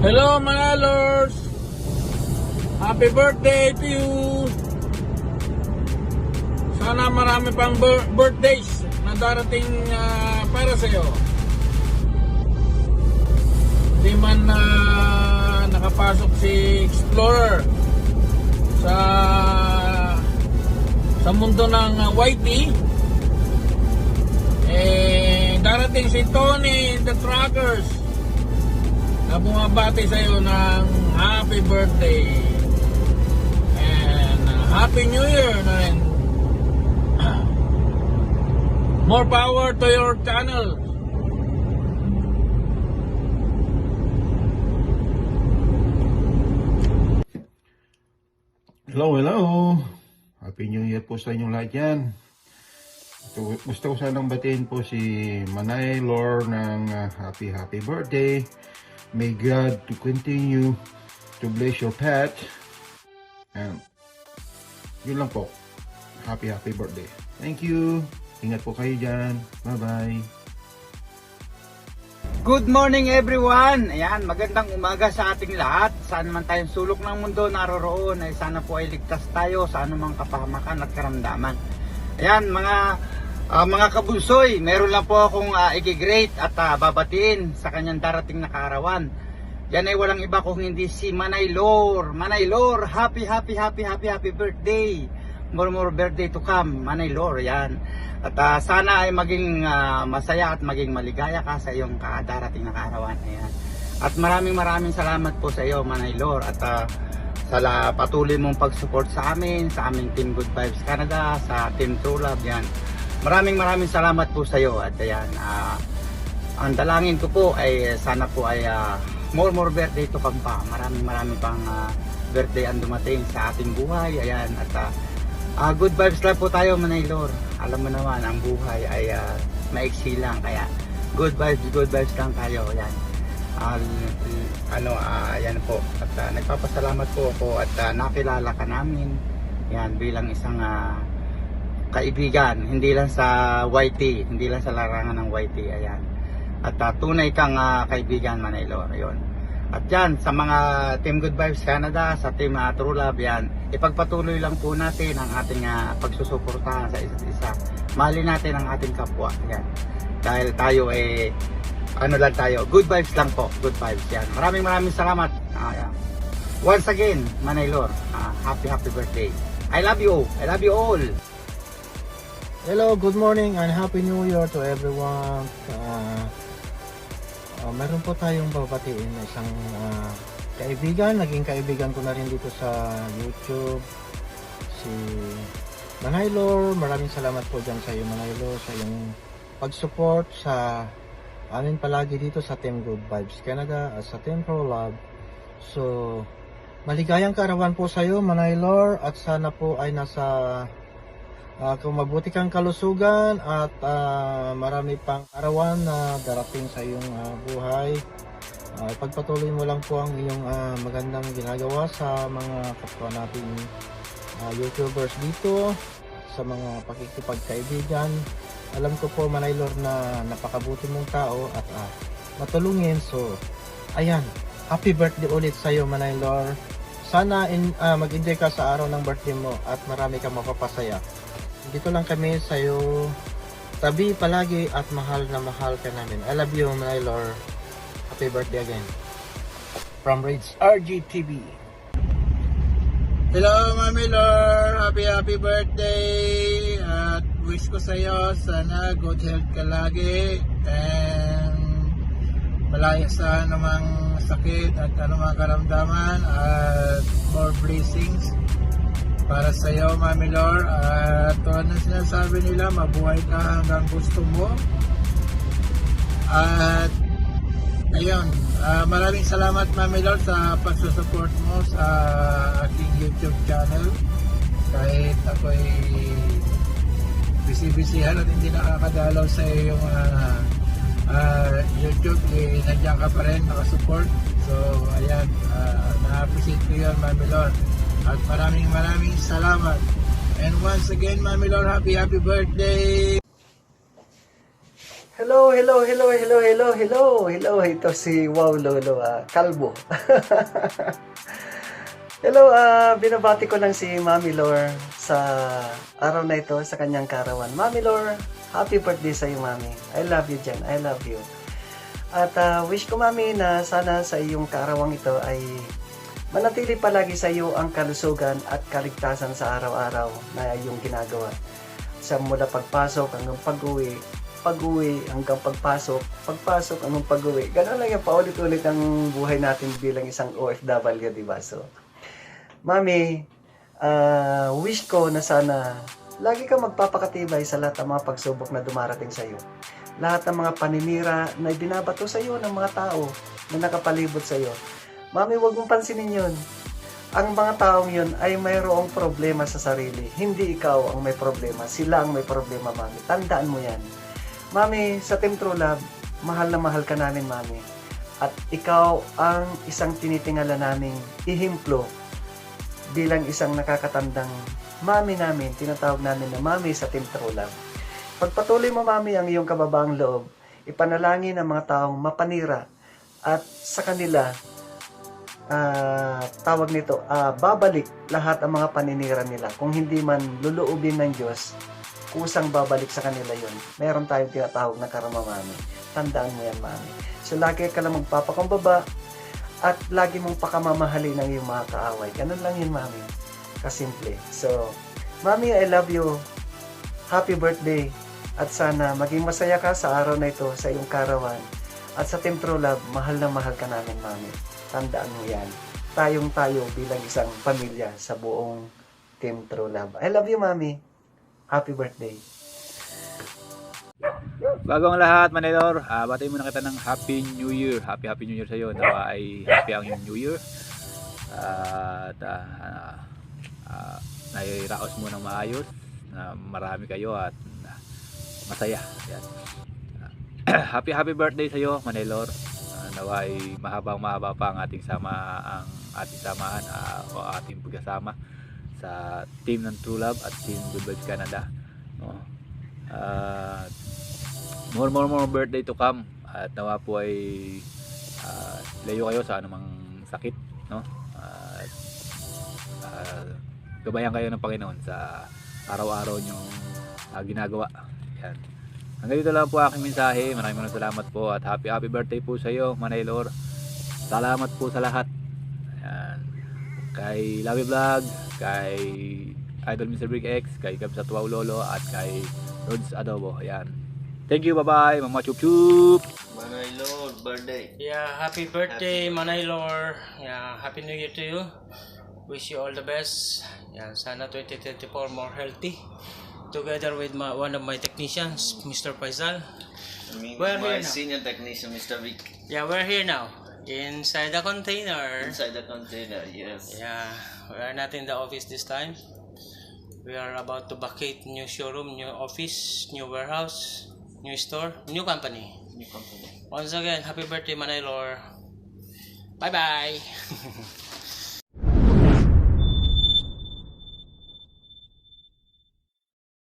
Hello mga lords! Happy birthday to you! Sana marami pang birthdays na darating para sa iyo. Di man nakapasok si Explorer sa mundo ng YT, darating si Tony the Truckers na bumabati sa iyo ng happy birthday and happy new year na rin. More power to your channel. Hello. Happy New Year po sa inyong lahat yan. Gusto ko sanang batiin po si Manay Lore ng happy birthday. May God to continue to bless your path. And yun lang po. Happy birthday. Thank you. Ingat po kayo dyan. Bye-bye. Good morning everyone! Ayan, magandang umaga sa ating lahat. Saan man tayong sulok ng mundo naroroon, ay sana po ay ligtas tayo sa anumang kapahamakan at karamdaman. Ayan, mga kabunsoy, meron lang po akong i-great at babatiin sa kanyang darating na kaarawan. Yan ay walang iba kung hindi si Manay Lore. Manay Lore, happy birthday! More birthday to come, Manay Lore. Yan. At sana ay maging masaya at maging maligaya ka sa iyong darating na kaarawan. Ayan. At maraming salamat po sa iyo, Manay Lore. At sa patuloy mong pag-support sa amin, sa aming Team Good Vibes Canada, sa Team True Love. Yan. Maraming salamat po sa iyo. At ayan, ang dalangin ko po ay sana po ay more birthday to come pa. Maraming pang birthday ang dumating sa ating buhay. Ayan. At good vibes lang po tayo, Manay Lore. Alam mo naman, ang buhay ay maiksi lang. Kaya good vibes lang tayo. Ayan. Ayan po. At nagpapasalamat po ako at nakilala ka namin. Ayan, bilang isang kaibigan. Hindi lang sa YT. Hindi lang sa larangan ng YT. Ayan. At tunay kang kaibigan, Manay Lore. Ayan. At yan, sa mga Team Good Vibes Canada, sa Team True Love, yan, ipagpatuloy lang po natin ang ating pagsusuportahan sa isa't isa. Mahalin natin ang ating kapwa. Yan. Dahil tayo lang tayo, good vibes lang po, good vibes. Yan. Maraming salamat. Yan. Once again, Manay Lore, happy birthday. I love you all. Hello, good morning and happy new year to everyone. Meron po tayong babatiin na isang kaibigan, naging kaibigan ko na rin dito sa YouTube, si Manay Lore. Maraming salamat po dyan sa iyo, Manay Lore, sa iyong pag-support sa amin palagi dito sa Team Good Vibes Canada at sa Team Pro Love. So, maligayang kaarawan po sa iyo, Manay Lore, at sana po ay nasa kung mabuti kang kalusugan at marami pang arawan na darating sa iyong buhay. Ipagpatuloy mo lang po ang iyong magandang ginagawa sa mga kapwa nating YouTubers dito, sa mga pakikipagkaibigan. Alam ko po, Manay Lore, na napakabuti mong tao at matulungin. So, ayan, happy birthday ulit sa iyo, Manay Lore. Sana mag-enjoy ka sa araw ng birthday mo at marami kang mapapasaya. Dito lang kami sa iyo, tabi palagi at mahal na mahal ka namin. I love you, Manay Lore. Happy birthday again. From Rage RGTV. Hello Mami Lore, happy birthday. At wish ko sa iyo sana good health ka lagi and malaya sa anumang sakit at anumang karamdaman at more blessings para sa iyo, Mami Lore. At tulad ng sinasabi nila, mabuhay ka hanggang gusto mo. At ayun, maraming salamat, Mami Lore, sa pagsusupport mo sa aking YouTube channel. Kahit ako'y busy-busyhan at hindi nakakadalaw sa iyong YouTube, nandiyan ka pa rin, nakasupport. So ayan, na-appreciate ko yun, Mami Lore. At maraming salamat. And once again, Mami Lore, happy birthday! Hello, hello, hello, hello, hello, hello, hello. Ito si Wow Lolo, Kalbo. Hello, binabati ko lang si Mami Lor sa araw na ito, sa kanyang karawan. Mami Lor, happy birthday sa iyo, Mami. I love you dyan, I love you. At wish ko, Mami, na sana sa iyong karawang ito ay manatili palagi sa iyo ang kalusugan at kaligtasan sa araw-araw na iyong ginagawa. Sa mula pagpasok hanggang pag-uwi, pag-uwi hanggang pagpasok, pagpasok hanggang pag-uwi. Ganun lang yung paulit-ulit ang buhay natin bilang isang OFW, di ba? So, Mami, wish ko na sana lagi kang magpapakatibay sa lahat ng mga pagsubok na dumarating sa iyo. Lahat ng mga paninira na ibinabato sa iyo ng mga tao na nakapalibot sa iyo. Mami, huwag mong pansinin yun. Ang mga taong yun ay mayroong problema sa sarili. Hindi ikaw ang may problema. Sila ang may problema, Mami. Tandaan mo yan. Mami, sa Team True Love, mahal na mahal ka namin, Mami. At ikaw ang isang tinitingala naming ihimplo bilang isang nakakatandang Mami namin. Tinatawag namin na Mami sa Team True Love. Pagpatuloy mo, Mami, ang iyong kababaang loob, ipanalangin ang mga taong mapanira at sa kanila, tawag nito, babalik lahat ang mga paninira nila. Kung hindi man luluubin ng Diyos, kusang babalik sa kanila yun. Meron tayong tinatawag na karma, Mami. Tandaan mo yan, Mami. So, lagi ka lang magpapakumbaba at lagi mong pakamamahalin ang iyong mga kaaway. Ganun lang yun, Mami. Kasimple. So, Mami, I love you. Happy birthday. At sana maging masaya ka sa araw na ito, sa iyong karawan. At sa Team True Love, mahal na mahal ka namin, Mami. Tandaan mo yan. Tayong-tayo bilang isang pamilya sa buong Team True Love. I love you, Mami. Happy birthday. Bago ang lahat, Manilor, batiin muna kita ng Happy New Year. Happy New Year sa iyo. Nawa ay happy ang New Year. At nairaos mo ng maayos. Marami kayo at masaya. Yan. Happy birthday sa iyo, Manilor. Nawa ay mahaba pa ang ating samaan o ating pagkasama sa team ng True Love at team Good Vibes Canada, no? More birthday to come at nawa po ay layo kayo sa anumang sakit, no? Gabayan kayo ng Panginoon sa araw-araw nyong ginagawa. Yan. Hanggang dito lang po aking mensahe. Maraming salamat po at happy birthday po sa iyo, Manay Lor. Salamat po sa lahat. Ayan. Kay Lavi Vlog, kay Idol Mr. Big X, kay Kabsat Wow Lolo at kay Rods Adobo. Ayan. Thank you, bye-bye. Mama Chup Chup. Manay Lord, birthday. Yeah, happy birthday, Manay Lor. Yeah, happy New Year to you. Wish you all the best. Yeah, sana 2024 more healthy. Together with one of my technicians, Mr. Faisal. We're My here now. senior technician, Mr. Vic. Yeah, we're here now. Inside the container. Inside the container, yes. Yeah, we are not in the office this time. We are about to vacate new showroom, new office, new warehouse, new store, new company. New company. Once again, happy birthday, Manay Lor. Bye-bye.